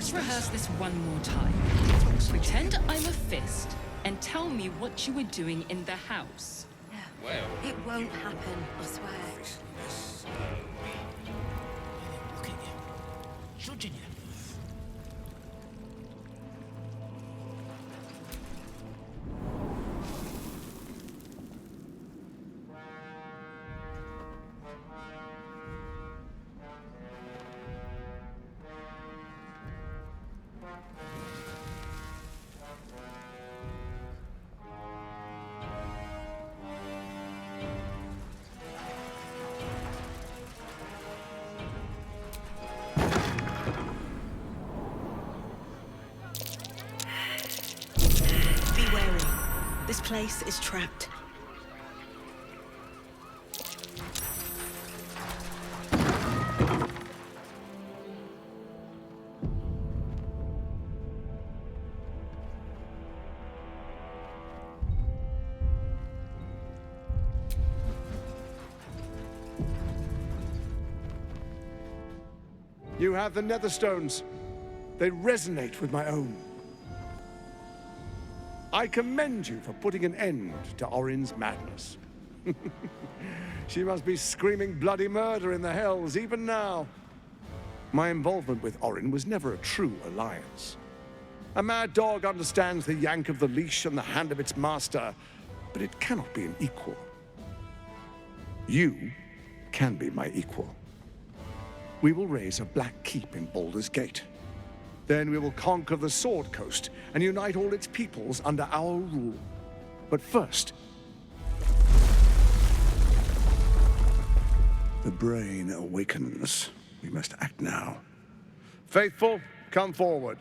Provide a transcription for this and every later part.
Let's rehearse this one more time. Pretend I'm a fist, and tell me what you were doing in the house. Well, It won't happen, I swear. Look at you. Judging you. Be wary. This place is trapped. You have the Netherstones. They resonate with my own. I commend you for putting an end to Orin's madness. She must be screaming bloody murder in the hells even now. My involvement with Orin was never a true alliance. A mad dog understands the yank of the leash and the hand of its master, but it cannot be an equal. You can be my equal. We will raise a black keep in Baldur's Gate. Then we will conquer the Sword Coast and unite all its peoples under our rule. But first, the brain awakens. We must act now. Faithful, come forward.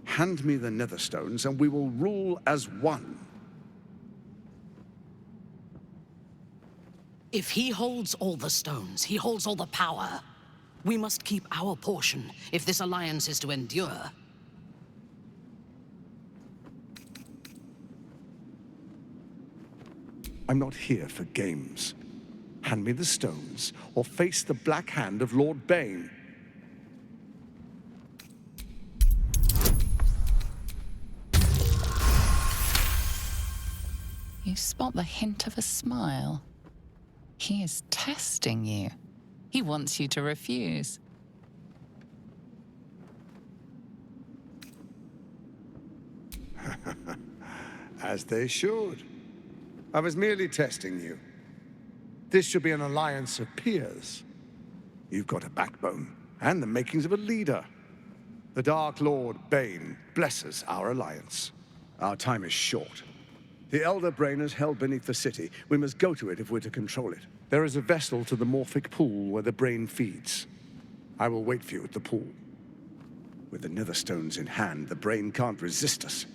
Hand me the Netherstones, and we will rule as one. If he holds all the stones, he holds all the power. We must keep our portion if this alliance is to endure. I'm not here for games. Hand me the stones, or face the black hand of Lord Bane. You spot the hint of a smile. He is testing you. He wants you to refuse. As they should. I was merely testing you. This should be an alliance of peers. You've got a backbone, and the makings of a leader. The Dark Lord Bane blesses our alliance. Our time is short. The Elder Brain is held beneath the city. We must go to it if we're to control it. There is a vessel to the Morphic pool where the brain feeds. I will wait for you at the pool. With the Netherstones in hand, the brain can't resist us.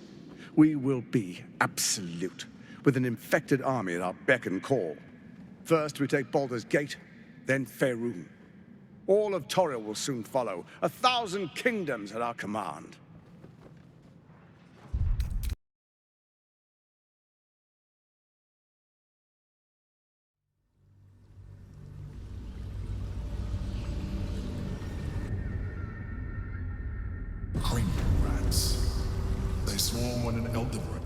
We will be absolute, with an infected army at our beck and call. First, we take Baldur's Gate, then Faerûn. All of Toril will soon follow, 1,000 kingdoms at our command. Cream rats. They swarm when an elder brain.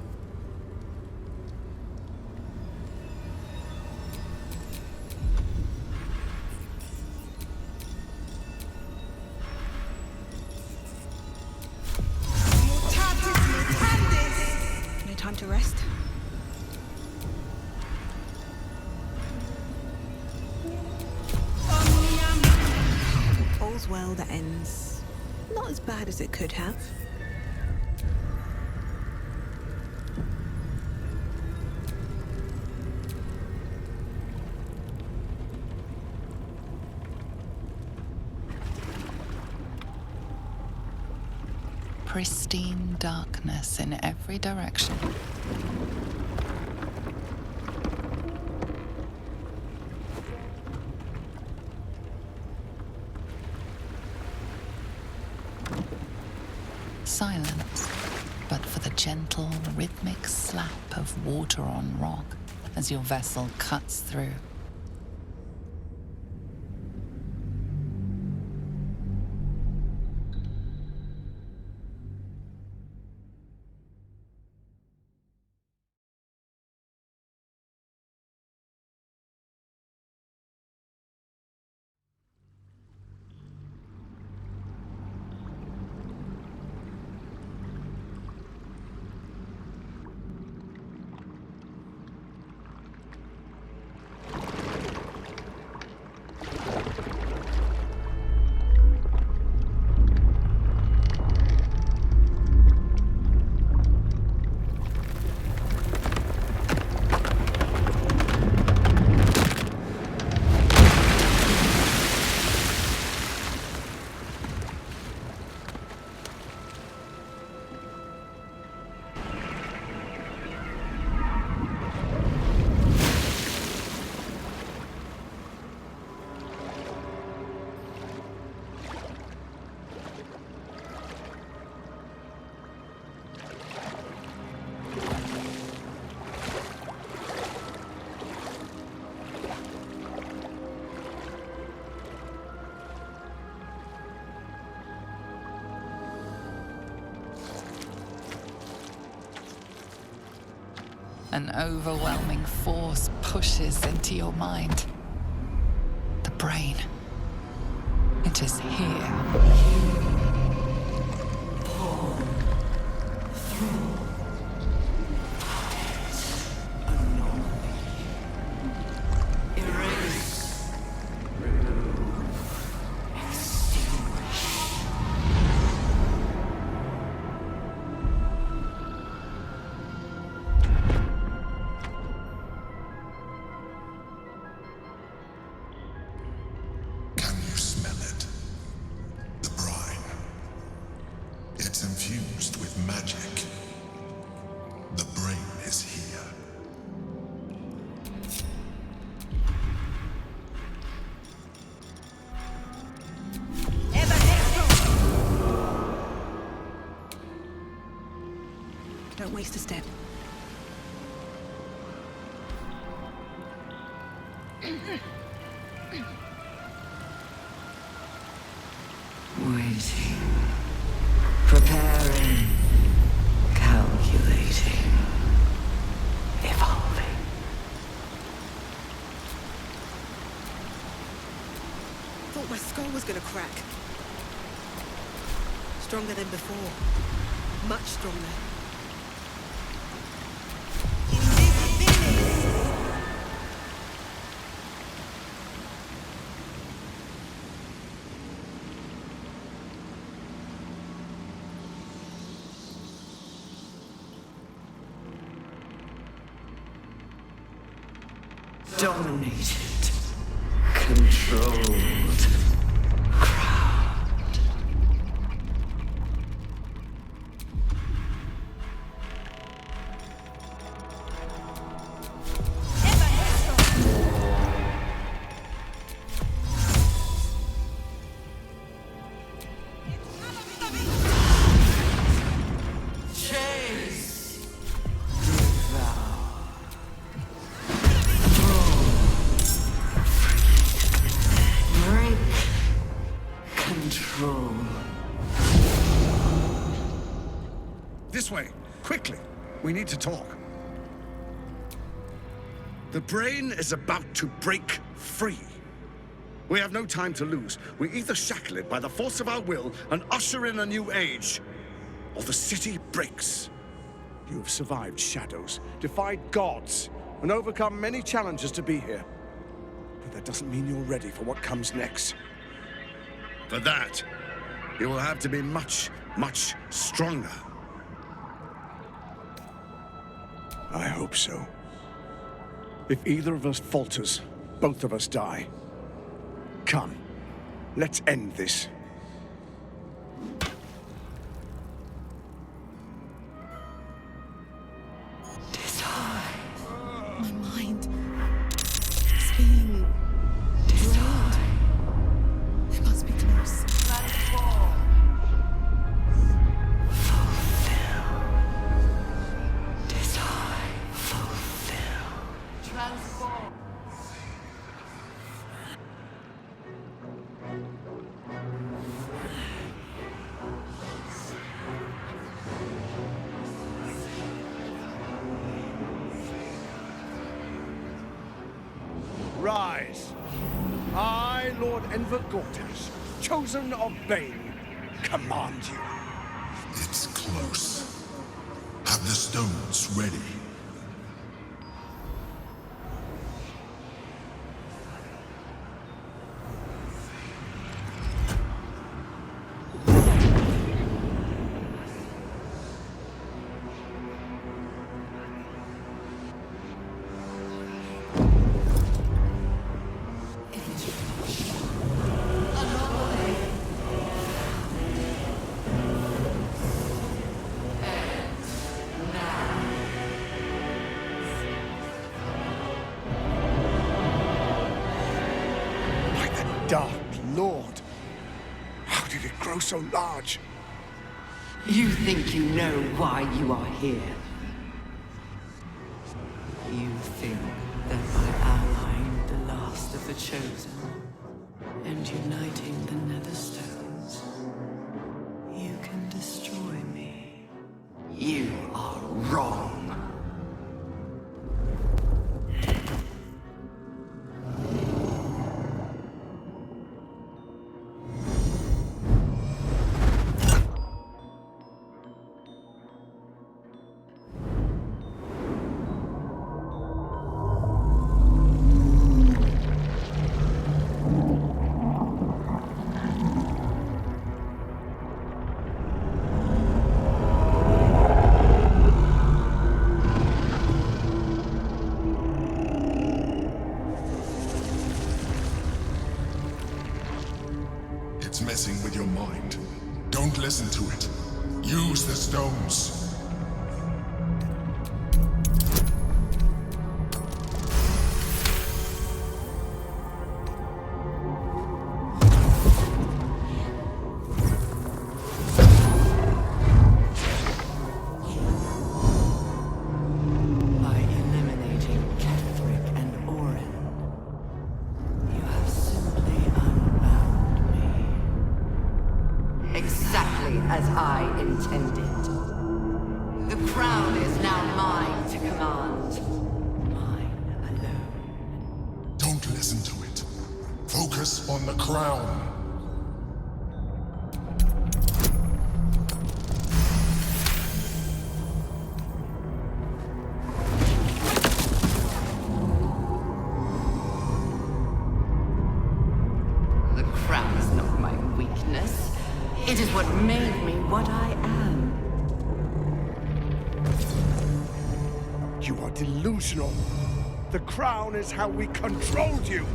No time to rest. All's well that ends. Not as bad as it could have. Pristine darkness in every direction. silence, but for the gentle, rhythmic slap of water on rock as your vessel cuts through. An overwhelming force pushes into your mind. The brain. It is here. Can you smell it? The brine. It's infused with magic. The brain is here. Don't waste a step. Waiting. Preparing. Calculating. Evolving. Thought my skull was gonna crack. Stronger than before. Much stronger. Dominated. Controlled. Crowned. Chase. Devour. Break. Control. This way, quickly. We need to talk. The brain is about to break free. We have no time to lose. We either shackle it by the force of our will and usher in a new age, or the city breaks. You have survived shadows, defied gods, and overcome many challenges to be here. But that doesn't mean you're ready for what comes next. For that, you will have to be much, much stronger. I hope so. If either of us falters, both of us die. Come, let's end this. My mind is being drained. It must be close. Fall. transform. Rise. I, Lord Envergortish, chosen of Bane, command you. It's close. Have the stones ready. Dark Lord. How did it grow so large? You think you know why you are here? You think that by allying the last of the Chosen and uniting the Netherstones, you can destroy me? You are wrong. It's messing with your mind. Don't listen to it. Use the stones. By eliminating Ketheric and Orin, you have simply unbound me. Exactly as I intended. The crown is now mine to command. Mine alone. Don't listen to it. Focus on the crown. The crown is not my weakness. It is what made me what I am. You are delusional. The crown is how we controlled you.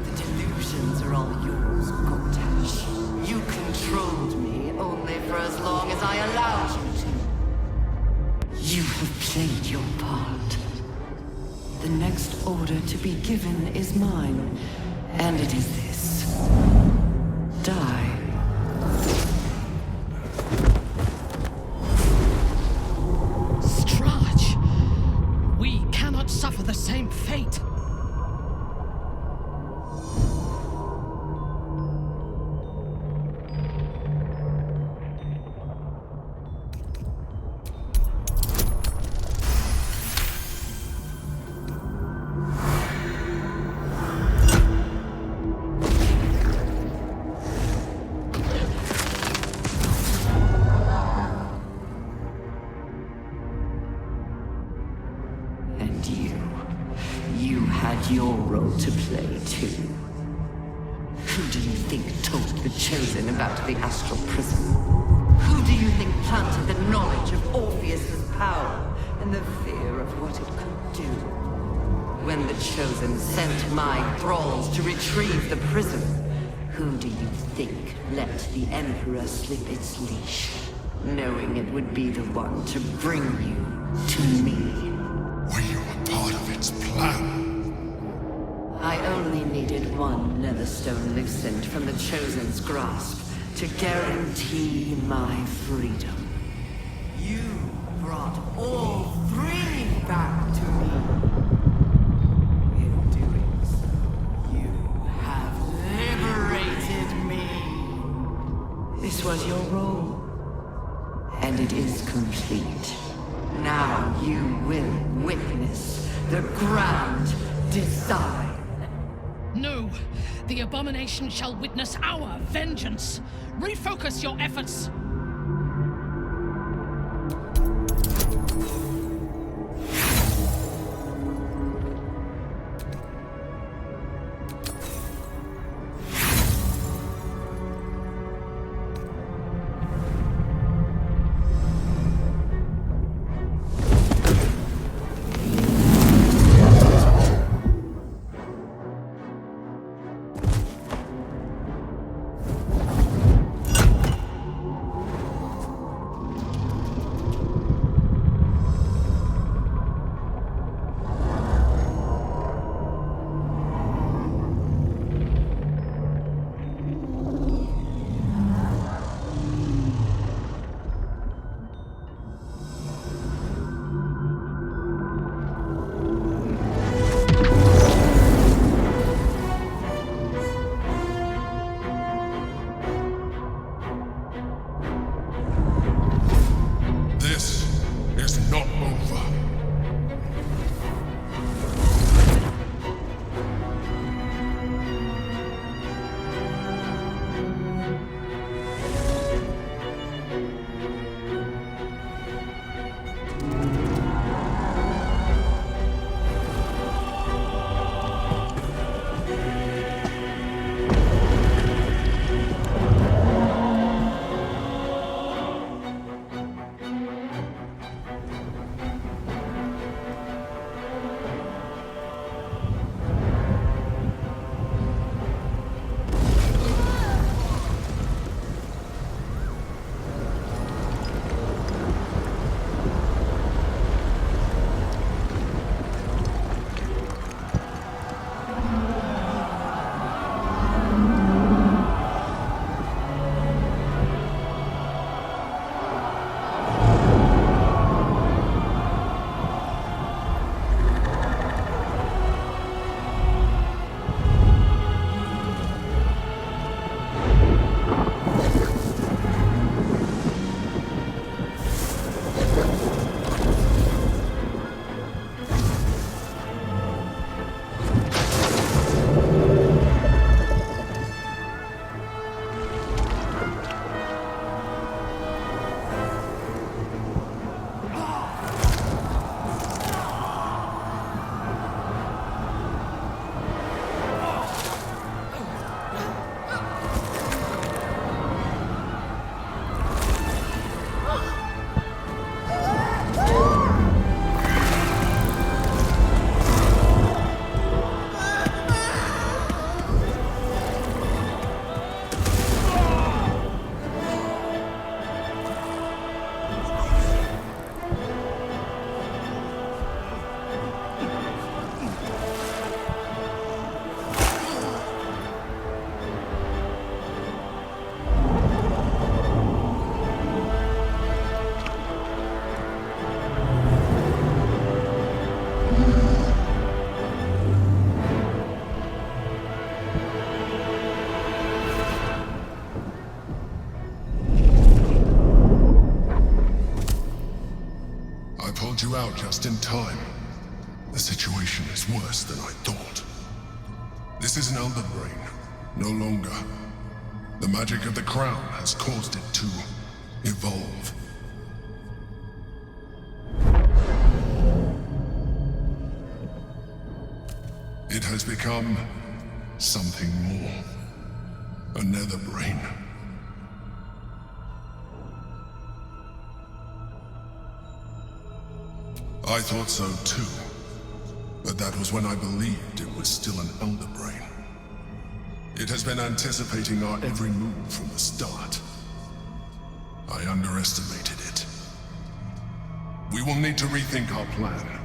The delusions are all yours, Gortash. You controlled me only for as long as I allowed you to. You have played your part. The next order to be given is mine, and it is this. Die. Strahd! We cannot suffer the same fate. And you had your role to play too. Who do you think told the Chosen about the Astral Prism? Who do you think planted the knowledge of Orpheus's power and the fear of what it could do? When the Chosen sent my thralls to retrieve the prism, who do you think let the Emperor slip its leash, knowing it would be the one to bring you to me? Were you a part of its plan? I only needed one Netherstone loosened from the Chosen's grasp to guarantee my freedom. You brought all three back to me. the grand design. No! The abomination shall witness our vengeance! Refocus your efforts! You out just in time. The situation is worse than I thought. This is an elder brain, no longer. The magic of the crown has caused it to evolve. It has become something more. A nether brain. I thought so too, but that was when I believed it was still an elder brain. It has been anticipating our every move from the start. I underestimated it. We will need to rethink our plan.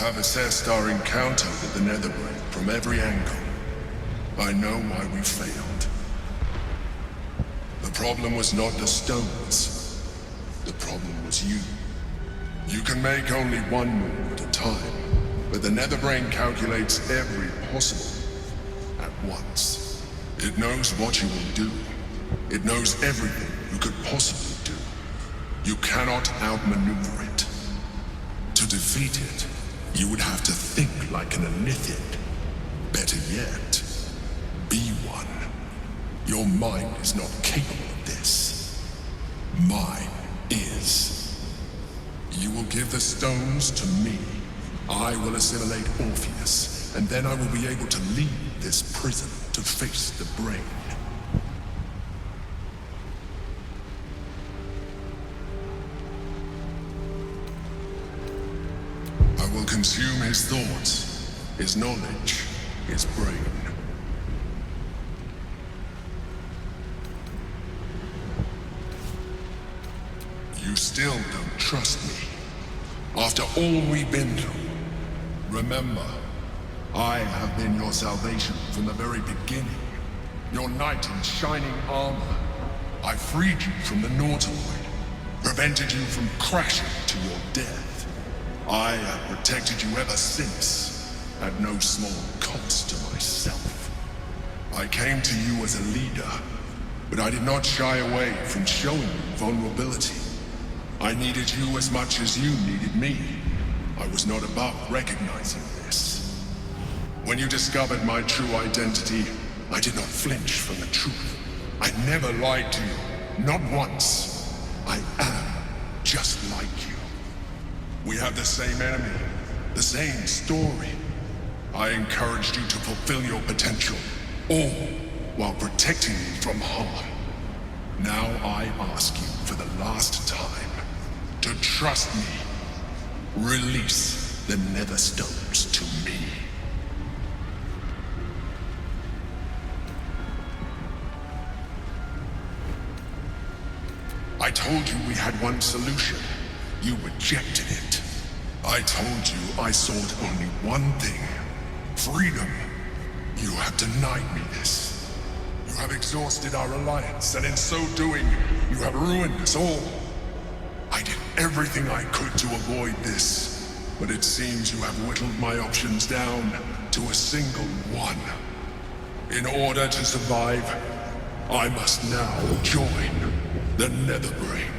have assessed our encounter with the Netherbrain from every angle. I know why we failed. The problem was not the stones. The problem was you. You can make only one move at a time, but the Netherbrain calculates every possible at once. It knows what you will do. It knows everything you could possibly do. You cannot outmaneuver it. To defeat it, you would have to think like an Elithid. Better yet, be one. Your mind is not capable of this. Mine is. You will give the stones to me. I will assimilate Orpheus, and then I will be able to leave this prison to face the brain. I will consume his thoughts, his knowledge, his brain. You still don't trust me. After all we've been through. Remember, I have been your salvation from the very beginning. Your knight in shining armor. I freed you from the Nautiloid. Prevented you from crashing to your death. I have protected you ever since, at no small cost to myself. I came to you as a leader, but I did not shy away from showing you vulnerability. I needed you as much as you needed me. I was not above recognizing this. When you discovered my true identity, I did not flinch from the truth. I never lied to you, not once. I am just like you. We have the same enemy, the same story. I encouraged you to fulfill your potential, all while protecting you from harm. Now I ask you for the last time to trust me. Release the Netherstones to me. I told you we had one solution. You rejected it. I told you I sought only one thing. Freedom. You have denied me this. You have exhausted our alliance, and in so doing, you have ruined us all. I did everything I could to avoid this, but it seems you have whittled my options down to a single one. In order to survive, I must now join the Netherbrain.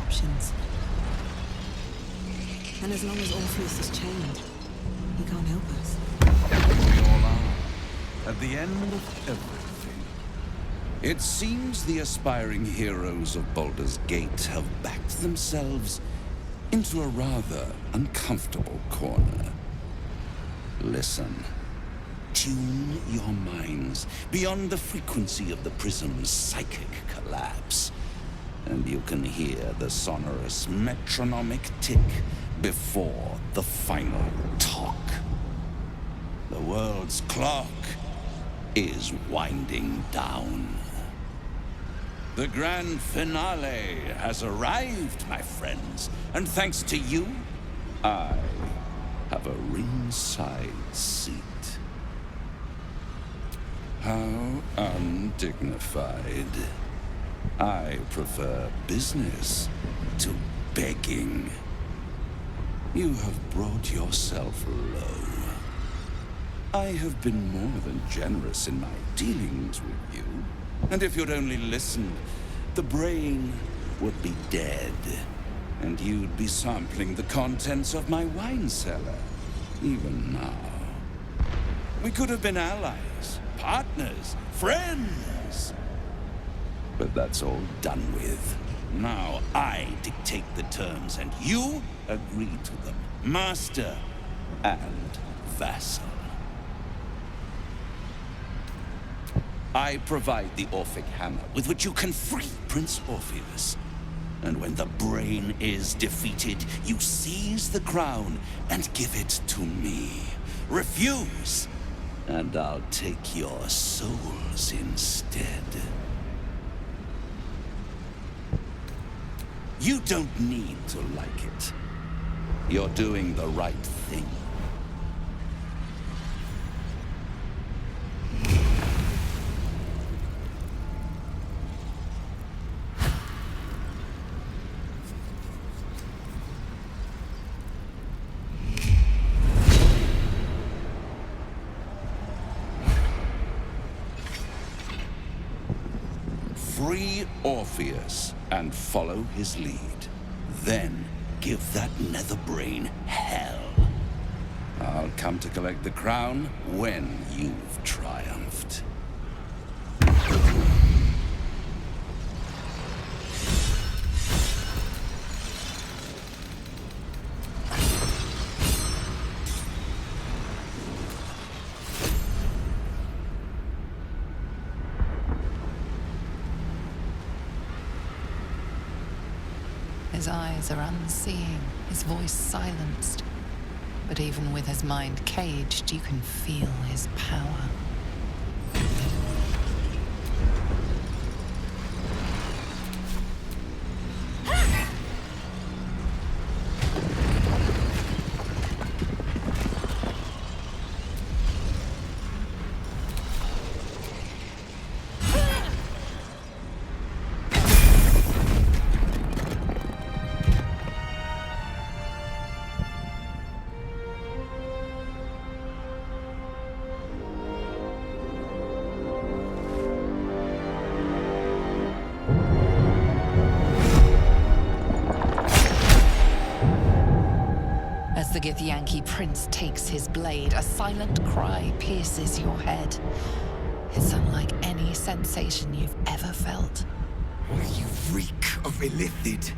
Options. And as long as Orpheus is chained, he can't help us. We all are. At the end of everything. It seems the aspiring heroes of Baldur's Gate have backed themselves into a rather uncomfortable corner. Listen. Tune your minds beyond the frequency of the prism's psychic collapse, and you can hear the sonorous metronomic tick before the final talk. The world's clock is winding down. The grand finale has arrived, my friends, and thanks to you, I have a ringside seat. How undignified. I prefer business to begging. You have brought yourself low. I have been more than generous in my dealings with you. And if you'd only listened, the brain would be dead. And you'd be sampling the contents of my wine cellar, even now. We could have been allies, partners, friends. But that's all done with. Now I dictate the terms, and you agree to them. Master and vassal. I provide the Orphic hammer with which you can free Prince Orpheus. And when the brain is defeated, you seize the crown and give it to me. Refuse, And I'll take your souls instead. You don't need to like it. You're doing the right thing. Free Orpheus and follow his lead. Then give that nether brain hell. I'll come to collect the crown when you've triumphed. His eyes are unseeing, his voice silenced. But even with his mind caged, you can feel his power. As the Githyanki prince takes his blade, a silent cry pierces your head. It's unlike any sensation you've ever felt. You reek of illithid.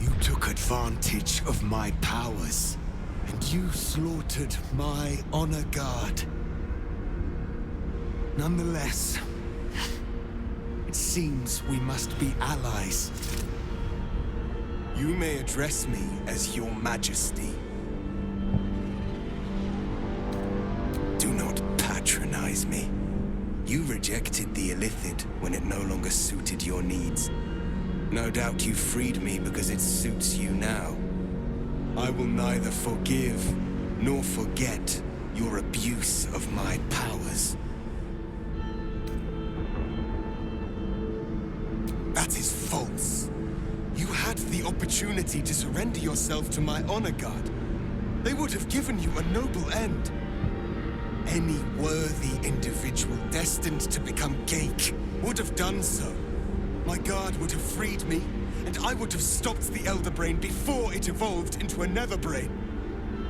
You took advantage of my powers, and you slaughtered my honor guard. Nonetheless, it seems we must be allies. You may address me as Your Majesty. Do not patronize me. You rejected the illithid when it no longer suited your needs. No doubt you freed me because it suits you now. I will neither forgive nor forget your abuse of my powers. That is false. You had the opportunity to surrender yourself to my honor guard. They would have given you a noble end. Any worthy individual destined to become Geik would have done so. My guard would have freed me, and I would have stopped the Elder Brain before it evolved into a Nether Brain.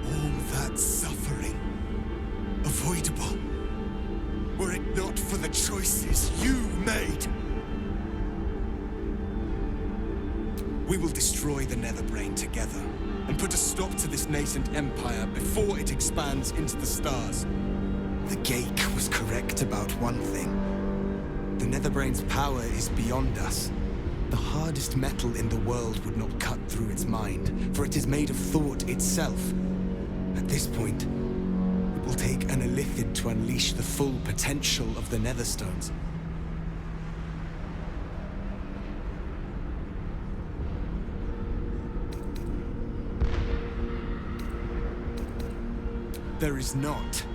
All that suffering, avoidable, were it not for the choices you made. We will destroy the Nether Brain together, and put a stop to this nascent empire before it expands into the stars. The Geik was correct about one thing. The Netherbrain's power is beyond us. The hardest metal in the world would not cut through its mind, for it is made of thought itself. At this point, it will take an illithid to unleash the full potential of the Netherstones. There is not.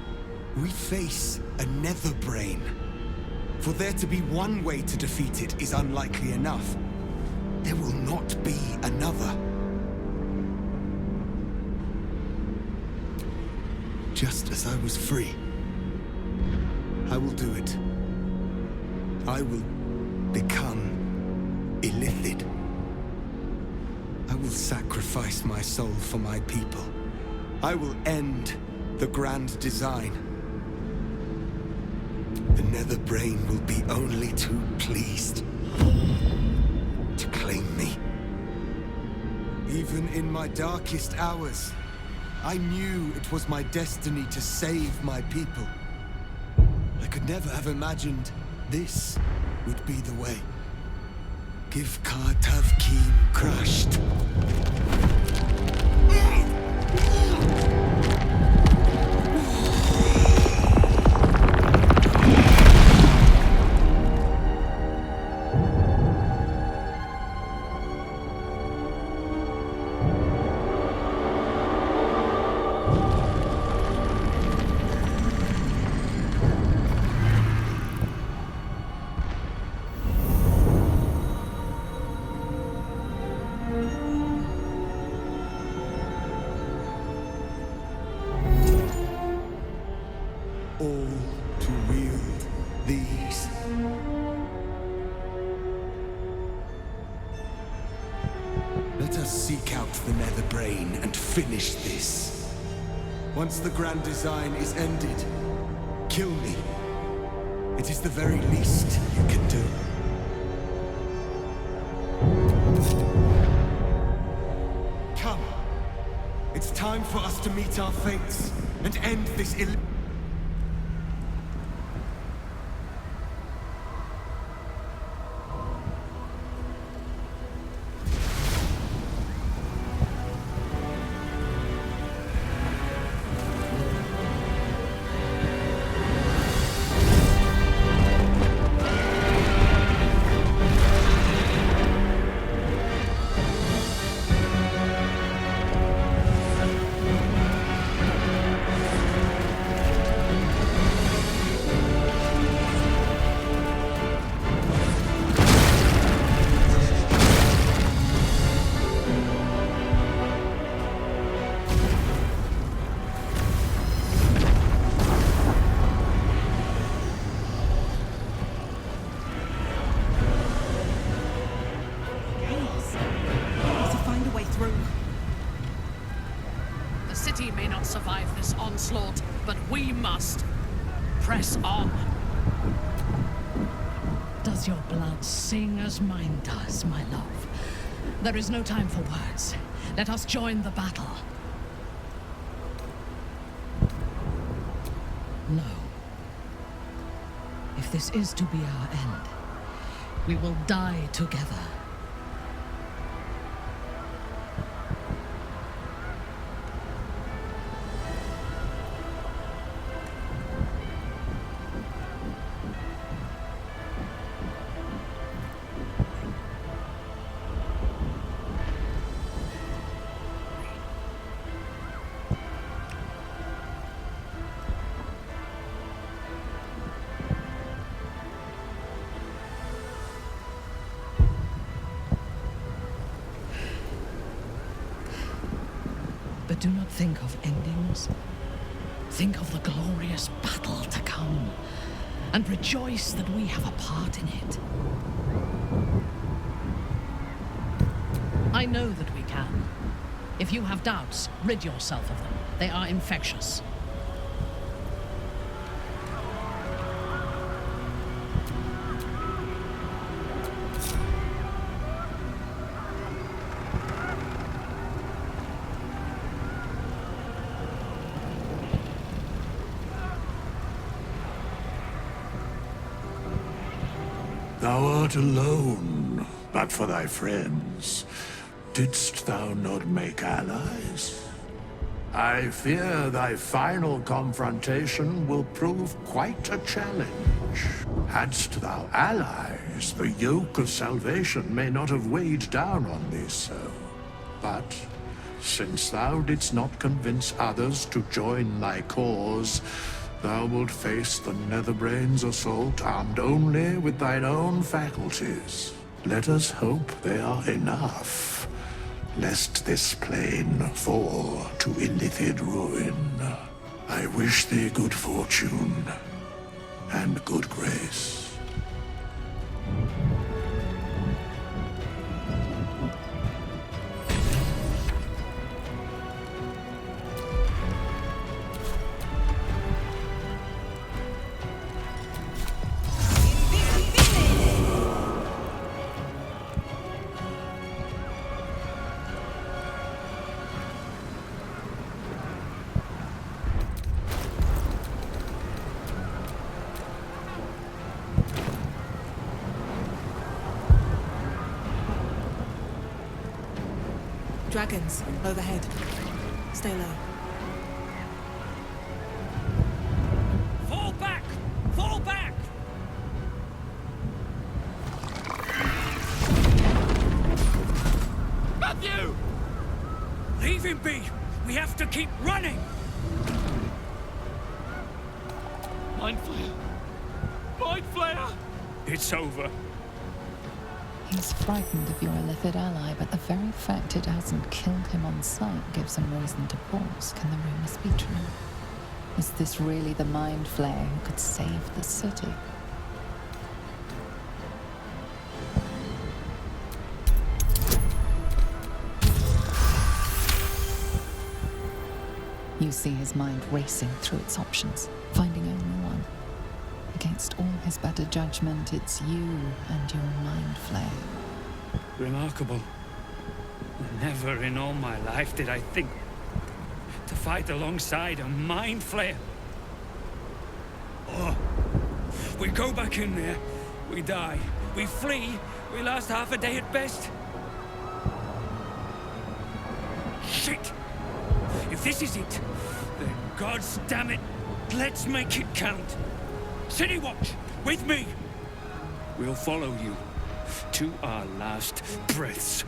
We face a Nether Brain. For there to be one way to defeat it is unlikely enough. There will not be another. Just as I was free, I will do it. I will become illithid. I will sacrifice my soul for my people. I will end the grand design. The Nether Brain will be only too pleased to claim me. Even in my darkest hours, I knew it was my destiny to save my people. I could never have imagined this would be the way. Give Tavkim crushed. All to wield these. Let us seek out the Nether Brain and finish this. Once the grand design is ended, kill me. It is the very least you can do. Come. It's time for us to meet our fates and end this Survive this onslaught, but we must press on. Does your blood sing as mine does, my love? There is no time for words. Let us join the battle. No. If this is to be our end, we will die together. But do not think of endings. Think of the glorious battle to come, and rejoice that we have a part in it. I know that we can. If you have doubts, rid yourself of them. They are infectious. Thou art alone, but for thy friends. Didst thou not make allies? I fear thy final confrontation will prove quite a challenge. Hadst thou allies, the yoke of salvation may not have weighed down on thee so. But since thou didst not convince others to join thy cause, thou wilt face the Netherbrain's assault armed only with thine own faculties. Let us hope they are enough, lest this plane fall to illithid ruin. I wish thee good fortune and good grace. Dragons, overhead. Stay low. Fall back! Fall back! Matthew! Leave him be! We have to keep running! Mind flayer! Mind flayer! It's over. He's frightened of your illithid ally, but the very fact it hasn't killed him on sight gives him reason to pause. Can the rumors be true? Is this really the mind flayer who could save the city? You see his mind racing through its options, finding only one. Against all his better judgment, it's you and your mind flayer. Remarkable. Never in all my life did I think to fight alongside a mind flayer. Oh, we go back in there, we die, we flee, we last half a day at best. Shit! If this is it, then gods damn it, let's make it count. City Watch, with me! We'll follow you to our last breaths.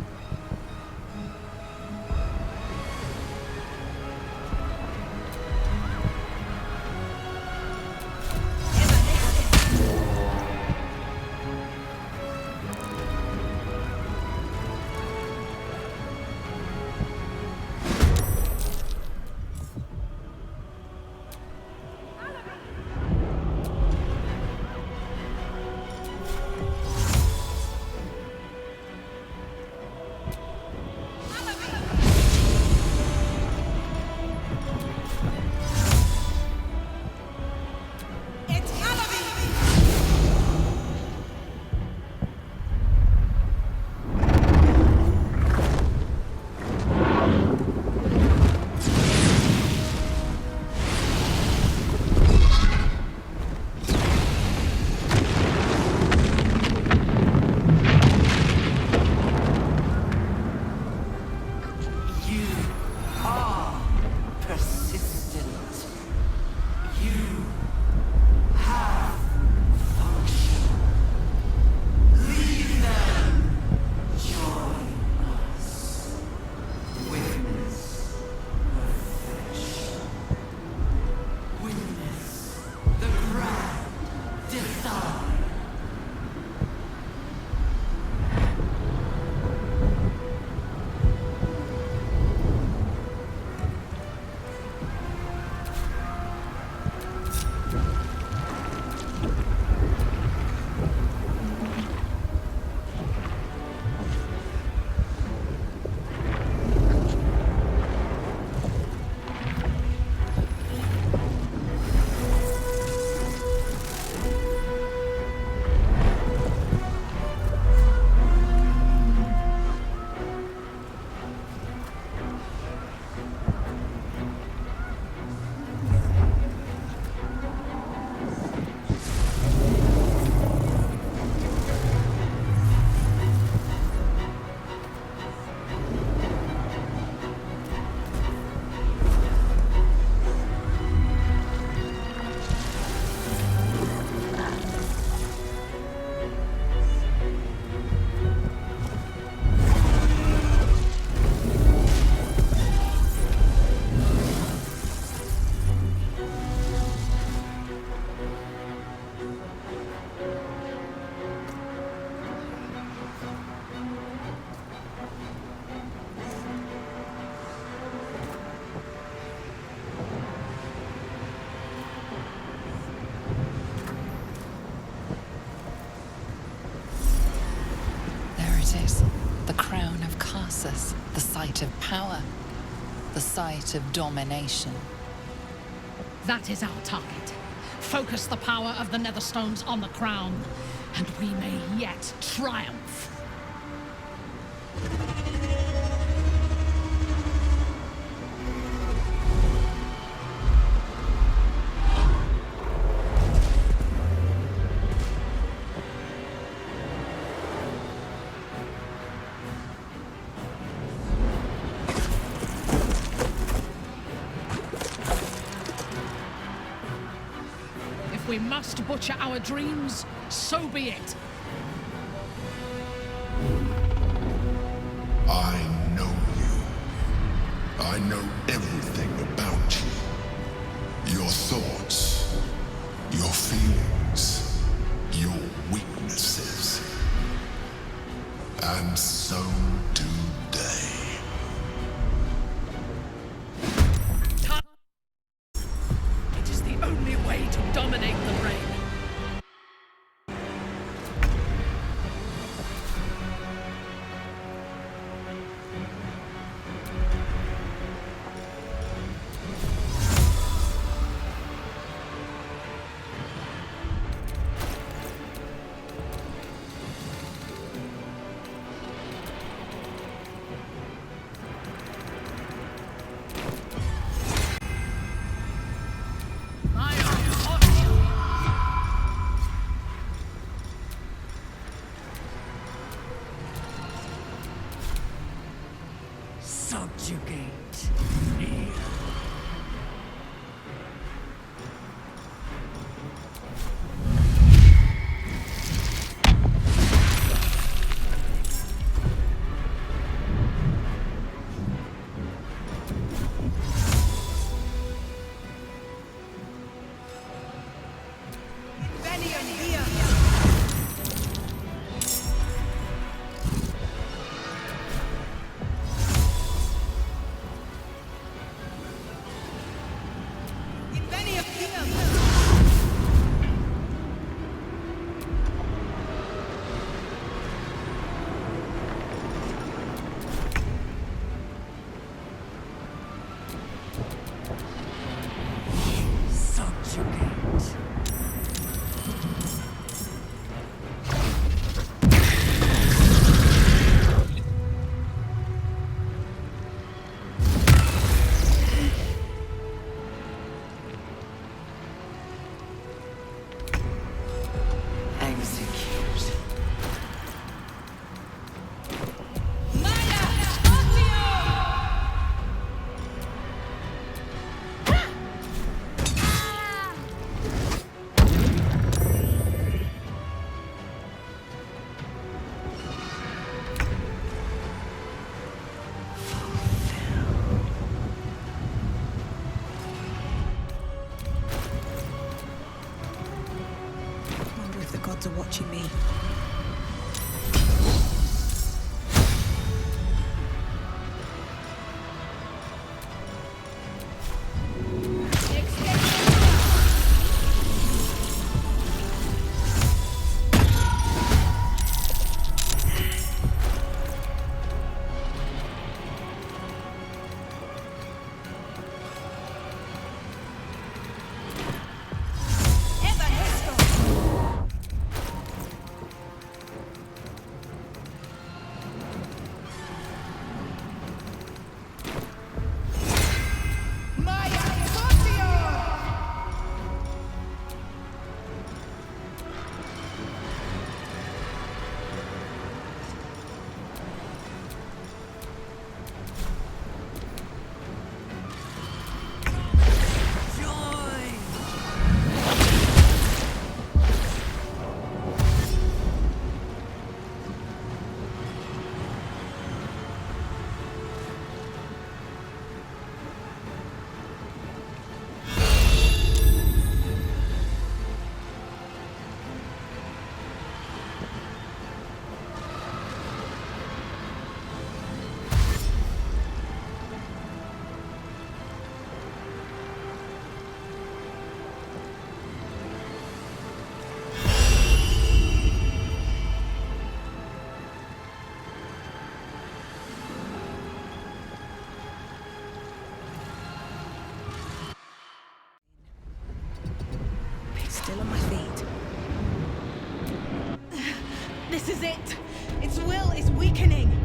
The site of power, the site of domination. That is our target. Focus the power of the Netherstones on the crown, and we may yet triumph. We must butcher our dreams, so be it. I know you. I know everything about you. Your thoughts, your feelings, your weaknesses. Subjugate. Are watching me. Still on my feet. This is it! Its will is weakening!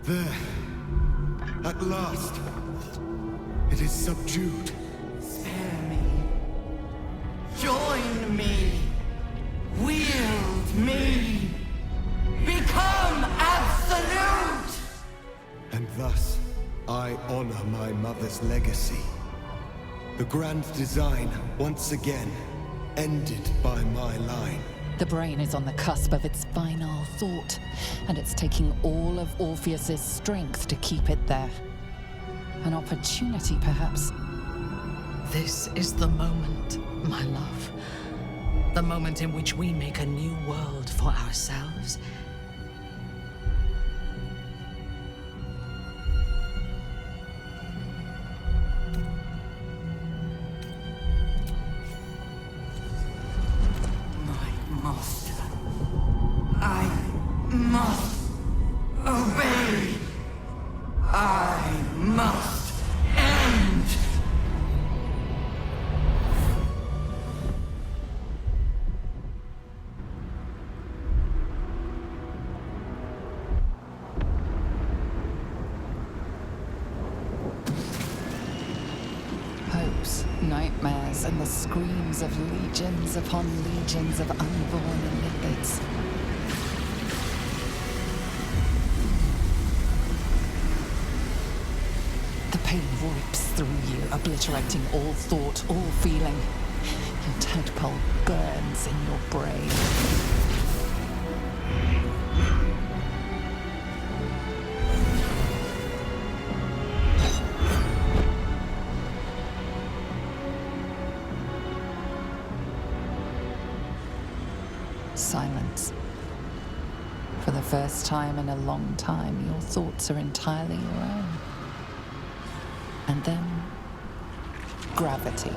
There. At last. It is subdued. Spare me. Join me. Wield me. Become absolute! And thus, I honor my mother's legacy. The grand design, once again, ended by my line. The brain is on the cusp of its final thought, and it's taking all of Orpheus's strength to keep it there. An opportunity, perhaps. This is the moment, my love. The moment in which we make a new world for ourselves. My master. wails and the screams of legions upon legions of unborn lipids. The pain rips through you, obliterating all thought, all feeling. Your tadpole burns in your brain. Silence. For the first time in a long time, your thoughts are entirely your own. And then, gravity.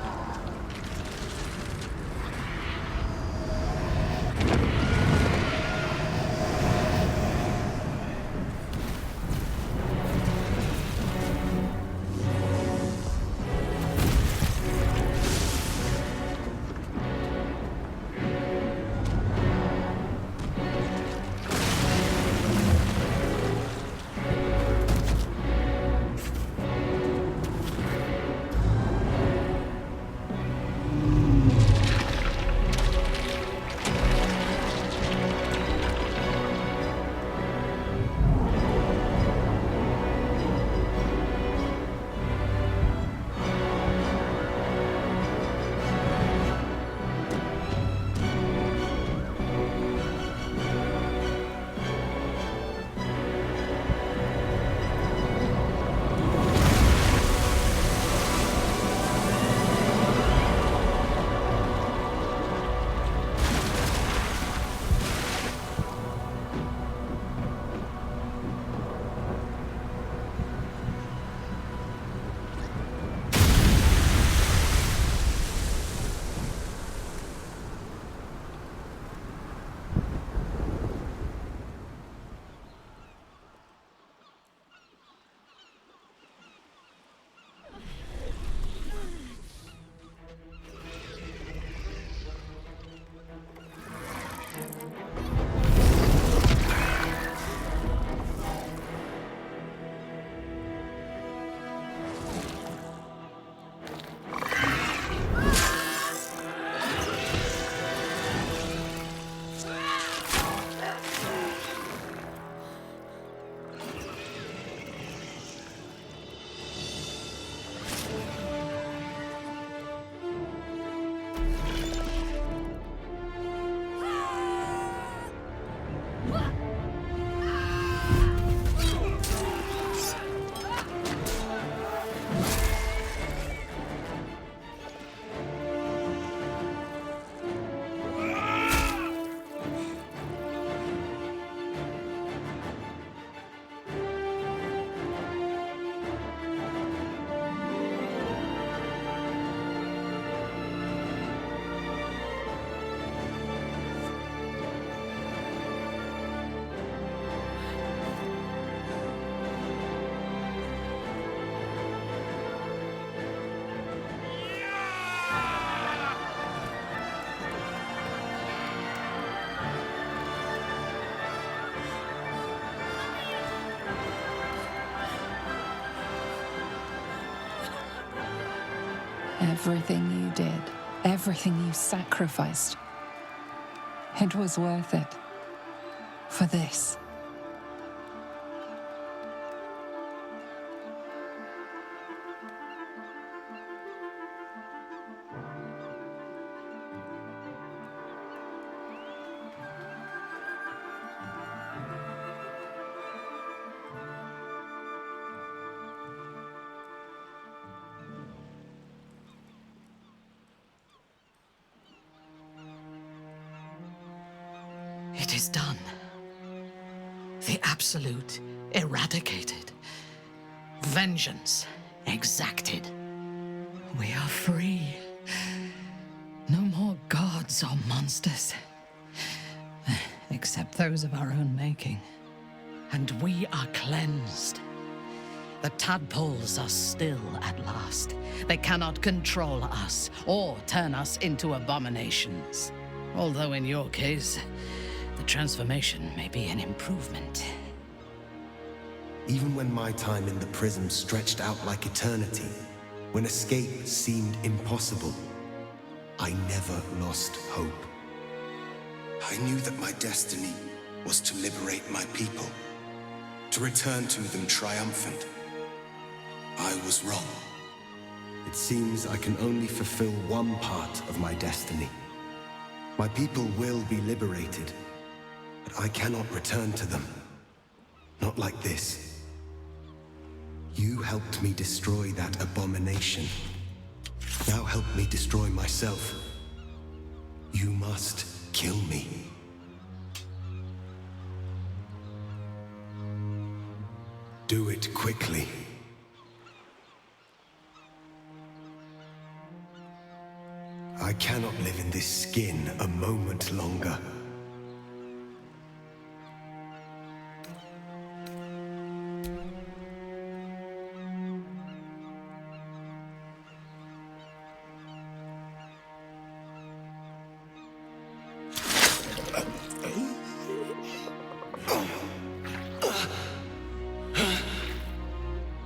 Everything you did, everything you sacrificed, it was worth it. For this. It is done. The Absolute eradicated. Vengeance exacted. We are free. No more gods or monsters. Except those of our own making. And we are cleansed. The tadpoles are still at last. They cannot control us or turn us into abominations. Although in your case, the transformation may be an improvement. Even when my time in the prism stretched out like eternity, when escape seemed impossible, I never lost hope. I knew that my destiny was to liberate my people, to return to them triumphant. I was wrong. It seems I can only fulfill one part of my destiny. My people will be liberated, but I cannot return to them. Not like this. You helped me destroy that abomination. Now help me destroy myself. You must kill me. Do it quickly. I cannot live in this skin a moment longer.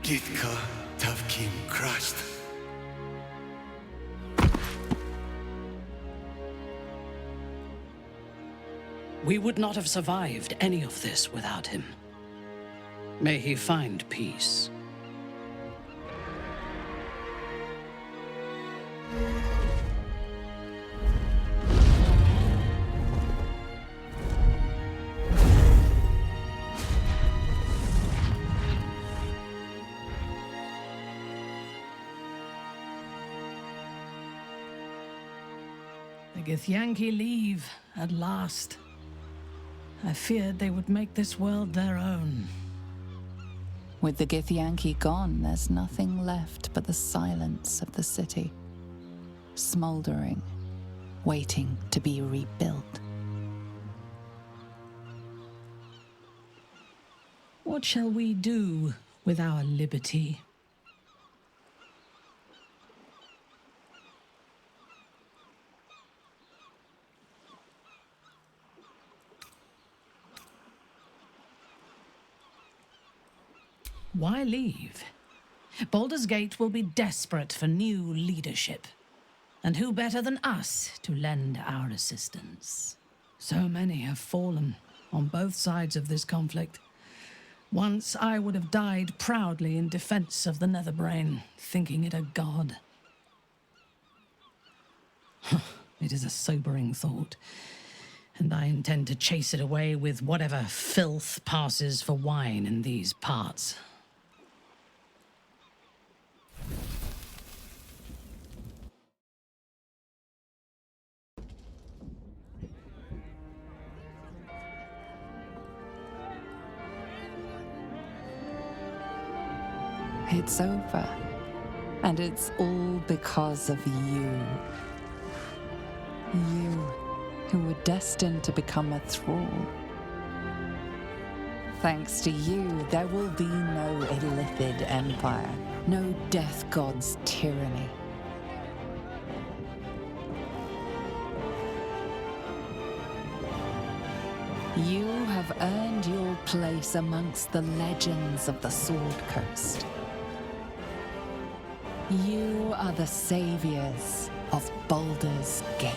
Gitka Tavkim crashed. We would not have survived any of this without him. May he find peace. The Githyanki leave at last. I feared they would make this world their own. With the Githyanki gone, there's nothing left but the silence of the city, smoldering, waiting to be rebuilt. What shall we do with our liberty? Why leave? Baldur's Gate will be desperate for new leadership. And who better than us to lend our assistance? So many have fallen on both sides of this conflict. Once I would have died proudly in defense of the Netherbrain, thinking it a god. It is a sobering thought, and I intend to chase it away with whatever filth passes for wine in these parts. It's over. And it's all because of you. You, who were destined to become a thrall. Thanks to you, there will be no Illithid Empire, no Death God's tyranny. You have earned your place amongst the legends of the Sword Coast. You are the saviors of Baldur's Gate.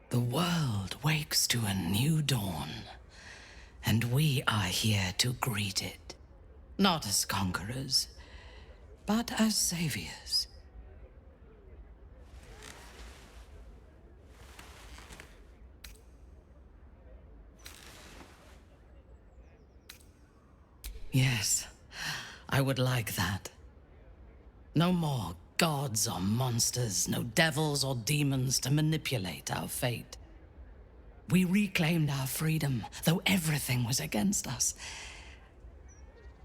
The world wakes to a new dawn, and we are here to greet it. Not as conquerors, but as saviors. Yes, I would like that. No more gods or monsters, no devils or demons to manipulate our fate. We reclaimed our freedom, though everything was against us.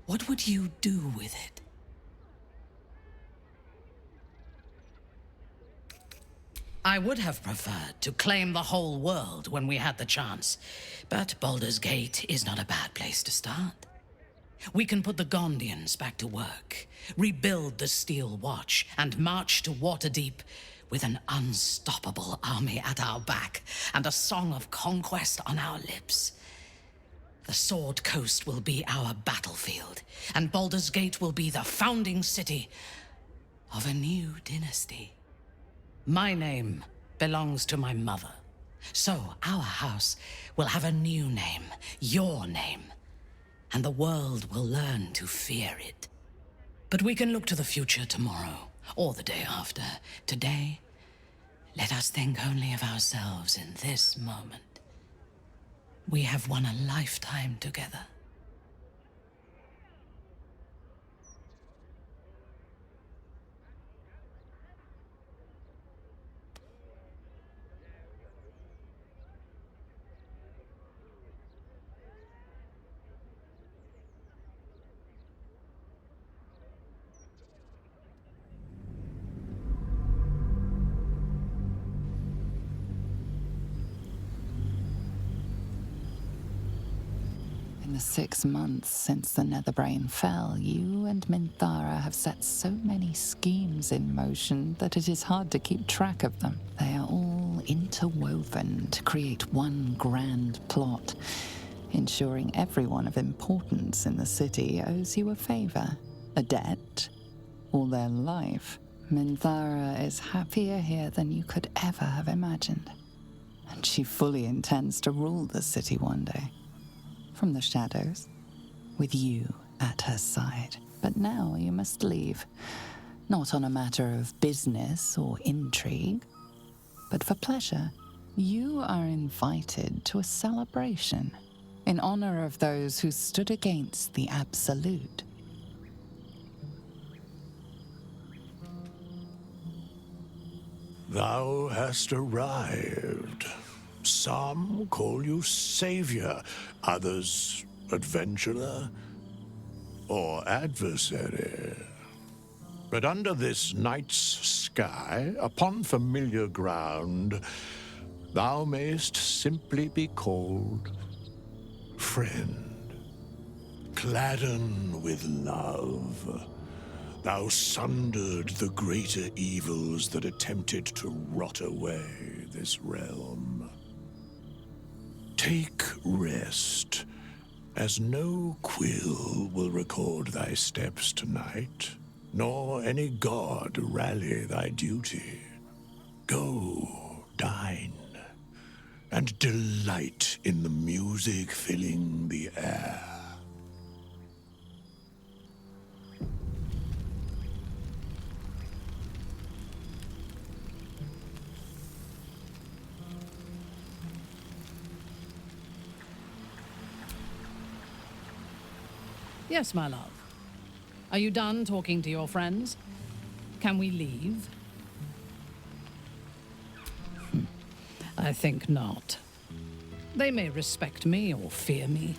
What would you do with it? I would have preferred to claim the whole world when we had the chance, but Baldur's Gate is not a bad place to start. We can put the Gondians back to work, rebuild the Steel Watch, and march to Waterdeep with an unstoppable army at our back and a song of conquest on our lips. The Sword Coast will be our battlefield, and Baldur's Gate will be the founding city of a new dynasty. My name belongs to my mother, so our house will have a new name, your name, and the world will learn to fear it. But we can look to the future tomorrow, or the day after. Today, let us think only of ourselves in this moment. We have won a lifetime together. In the 6 months since the Netherbrain fell, you and Minthara have set so many schemes in motion that it is hard to keep track of them. They are all interwoven to create one grand plot, ensuring everyone of importance in the city owes you a favor, a debt, or their life. Minthara is happier here than you could ever have imagined, and she fully intends to rule the city one day. From the shadows, with you at her side. But now you must leave, not on a matter of business or intrigue, but for pleasure. You are invited to a celebration in honor of those who stood against the Absolute. Thou hast arrived. Some call you savior, others adventurer, or adversary. But under this night's sky, upon familiar ground, thou mayst simply be called friend. Gladden with love. Thou sundered the greater evils that attempted to rot away this realm. Take rest, as no quill will record thy steps tonight, nor any god rally thy duty. Go, dine, and delight in the music filling the air. Yes, my love. Are you done talking to your friends? Can we leave? I think not. They may respect me or fear me,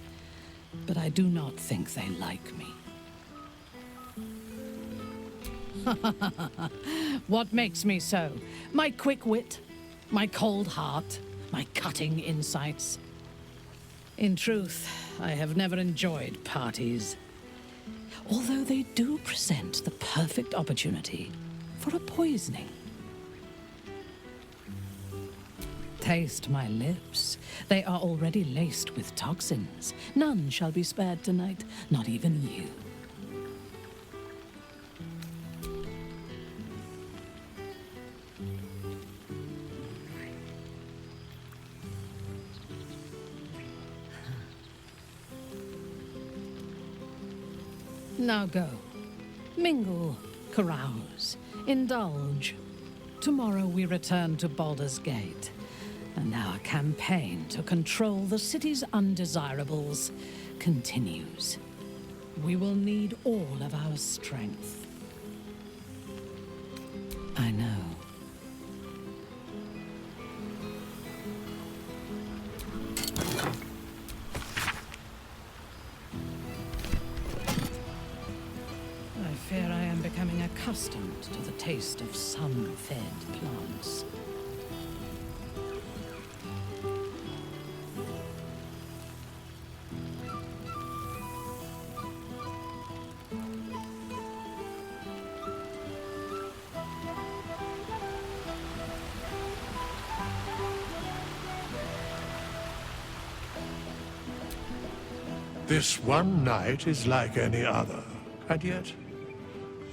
but I do not think they like me. What makes me so? My quick wit, my cold heart, my cutting insights. In truth, I have never enjoyed parties, although they do present the perfect opportunity for a poisoning. Taste my lips. They are already laced with toxins. None shall be spared tonight, not even you. Now go. Mingle, carouse, indulge. Tomorrow we return to Baldur's Gate, and our campaign to control the city's undesirables continues. We will need all of our strength. I know. I fear I am becoming accustomed to the taste of sun-fed plants. This one night is like any other, and yet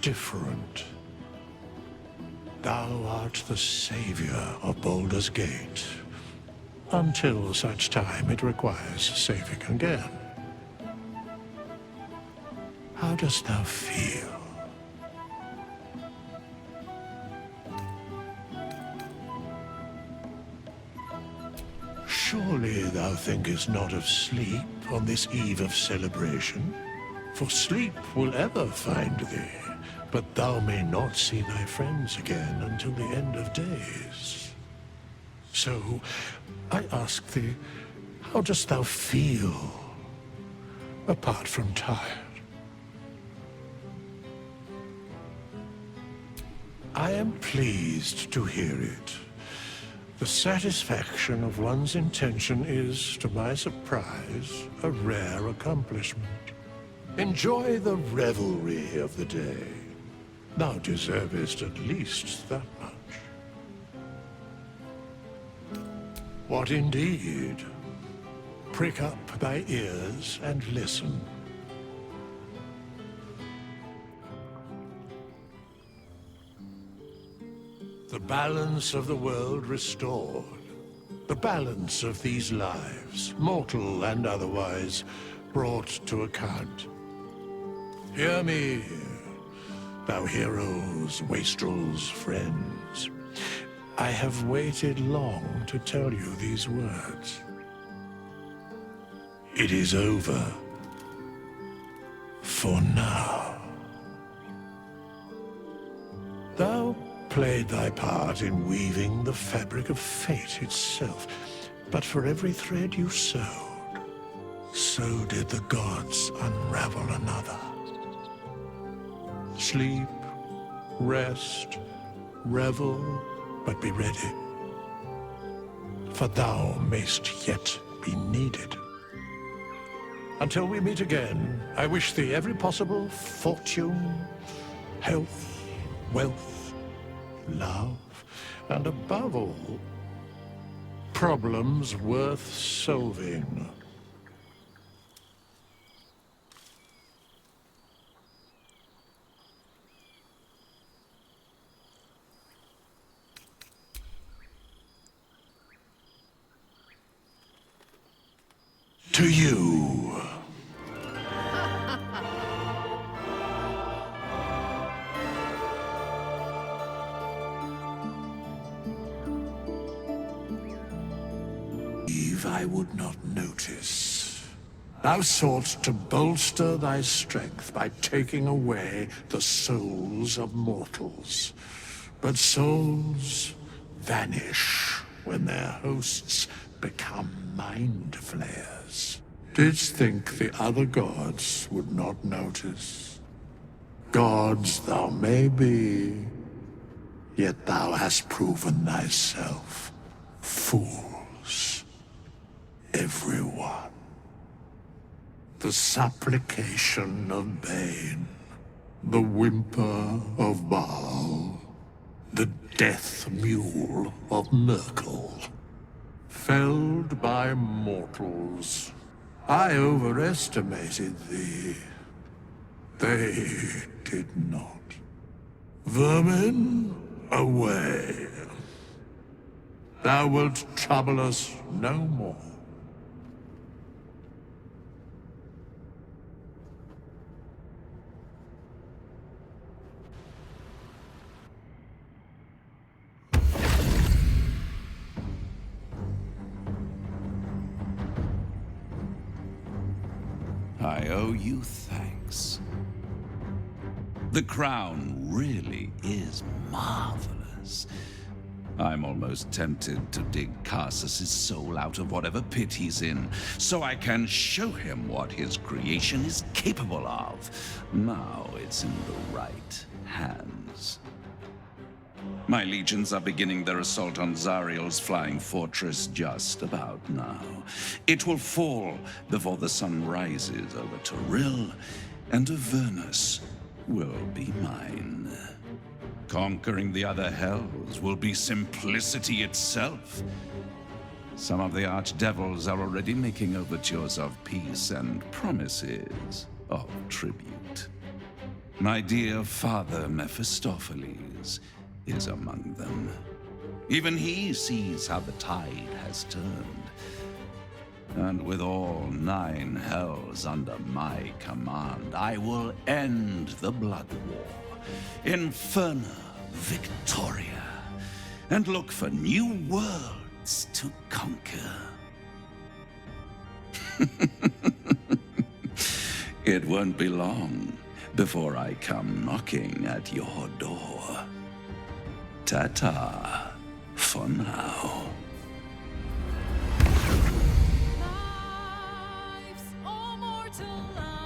different. Thou art the savior of Baldur's Gate, until such time it requires saving again. How dost thou feel? Surely thou thinkest not of sleep on this eve of celebration? For sleep will ever find thee, but thou may not see thy friends again until the end of days. So, I ask thee, how dost thou feel, apart from tired? I am pleased to hear it. The satisfaction of one's intention is, to my surprise, a rare accomplishment. Enjoy the revelry of the day. Thou deservest at least that much. What indeed? Prick up thy ears and listen. The balance of the world restored. The balance of these lives, mortal and otherwise, brought to account. Hear me, thou heroes, wastrels, friends. I have waited long to tell you these words. It is over. For now. Thou played thy part in weaving the fabric of fate itself, but for every thread you sewed, so did the gods unravel another. Sleep, rest, revel, but be ready, for thou mayst yet be needed. Until we meet again, I wish thee every possible fortune, health, wealth, love, and above all, problems worth solving. To you. I would not notice. Thou sought to bolster thy strength by taking away the souls of mortals. But souls vanish when their hosts become mind flayers. Didst think the other gods would not notice? Gods thou may be, yet thou hast proven thyself fools. Everyone. The supplication of Bane, the whimper of Baal, the death mule of Merkel. Felled by mortals. I overestimated thee. They did not. Vermin, away. Thou wilt trouble us no more. I owe you thanks. The crown really is marvelous. I'm almost tempted to dig Karsus's soul out of whatever pit he's in, so I can show him what his creation is capable of. Now it's in the right hands. My legions are beginning their assault on Zariel's flying fortress just about now. It will fall before the sun rises over Toril, and Avernus will be mine. Conquering the other hells will be simplicity itself. Some of the archdevils are already making overtures of peace and promises of tribute. My dear father Mephistopheles is among them. Even he sees how the tide has turned. And with all 9 hells under my command, I will end the blood war, Inferna Victoria, and look for new worlds to conquer. It won't be long before I come knocking at your door. Ta-ta for now.